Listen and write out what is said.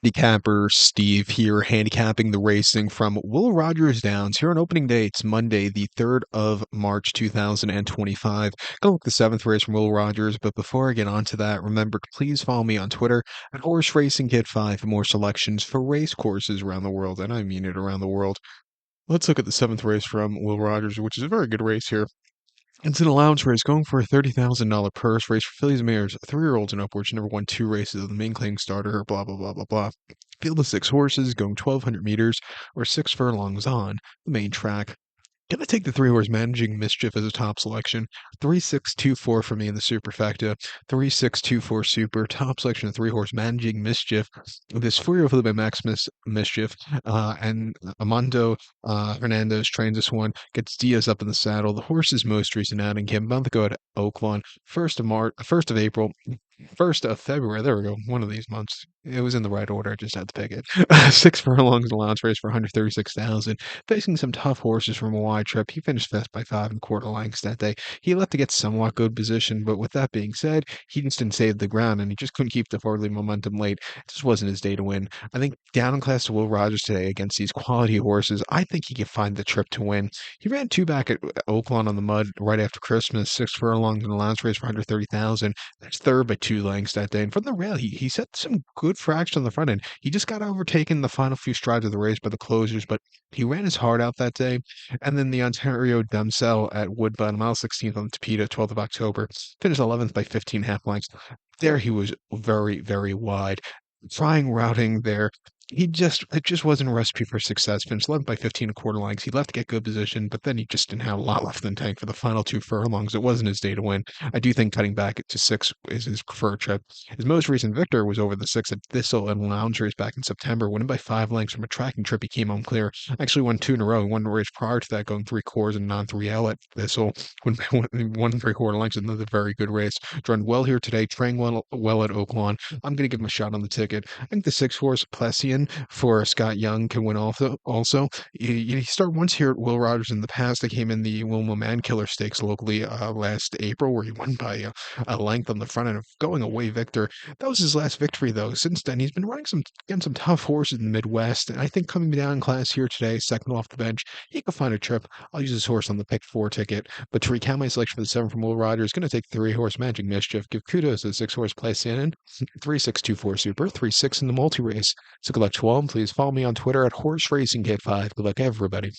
Handicapper Steve here, handicapping the racing from Will Rogers Downs here on opening day. It's Monday, the 3rd of March, 2025. Gonna look the seventh race from Will Rogers, but before I get on to that, remember to please follow me on Twitter at Horse Racing Kit 5 for more selections for race courses around the world, and I mean it around the world. Let's look at the seventh race from Will Rogers, which is a very good race here. It's an allowance race going for a $30,000 purse race for fillies and mares, 3-year-olds and upwards. Never won 2 races of the main claim starter, blah, blah, blah, blah, blah. Field of 6 horses going 1,200 meters or 6 furlongs on the main track. Gonna take the 3-horse Managing Mischief as a top selection. 3-6-2-4 for me in the superfecta. 3-6-2-4 super. Top selection of 3-horse Managing Mischief. This 4-year-old filly by Maximus Mischief. And Amando Hernandez trains this one. Gets Diaz up in the saddle. The horse's most recent outing came about to go at Oaklawn. 1st of April. 1st of February, there we go. One of these months. It was in the right order. I just had to pick it. 6 furlongs allowance race for 136,000. Facing some tough horses from a wide trip. He finished fifth by 5 1/4 lengths that day. He left to get somewhat good position, but with that being said, he just didn't save the ground and he just couldn't keep the forwardly momentum late. It just wasn't his day to win. I think down in class to Will Rogers today against these quality horses, I think he can find the trip to win. He ran two back at Oaklawn on the mud right after Christmas, 6 furlongs in the allowance race for 130,000. That's third by 2 lengths that day. And from the rail, he set some good fraction on the front end. He just got overtaken the final few strides of the race by the closers, but he ran his heart out that day. And then the Ontario Demsel at Woodbine, mile 16th on Tapeta, 12th of October, finished 11th by 15 1/2 lengths. There he was very, very wide. Trying routing there. It just wasn't a recipe for success. Finished 11th by 15 1/4 lengths. He left to get good position, but then he just didn't have a lot left in the tank for the final 2 furlongs. It wasn't his day to win. I do think cutting back to 6 is his preferred trip. His most recent victory was over the 6 at Thistle and Lounge race back in September, winning by 5 lengths from a tracking trip. He came home clear. Actually won 2 in a row. He won the race prior to that, going 3 quarters and non-3L at Thistle. Won 1 3/4 lengths. Another very good race. Run well here today. Trained well at Oaklawn. I'm going to give him a shot on the ticket. I think the 6-horse Plessian for Scott Young can win also. He started once here at Will Rogers in the past. They came in the Wilma Man Killer Stakes locally last April, where he won by a length on the front end of going away victor. That was his last victory, though. Since then, he's been running against some tough horses in the Midwest, and I think coming down in class here today, second off the bench, he could find a trip. I'll use his horse on the pick 4 ticket, but to recount my selection for the 7 from Will Rogers, going to take 3-horse Magic Mischief. Give kudos to the 6-horse Plessian. 3-6-2-4 super, 3-6 in the multi race. So good luck to all. Please follow me on Twitter at Horse Racing Kit 5. Good luck, everybody.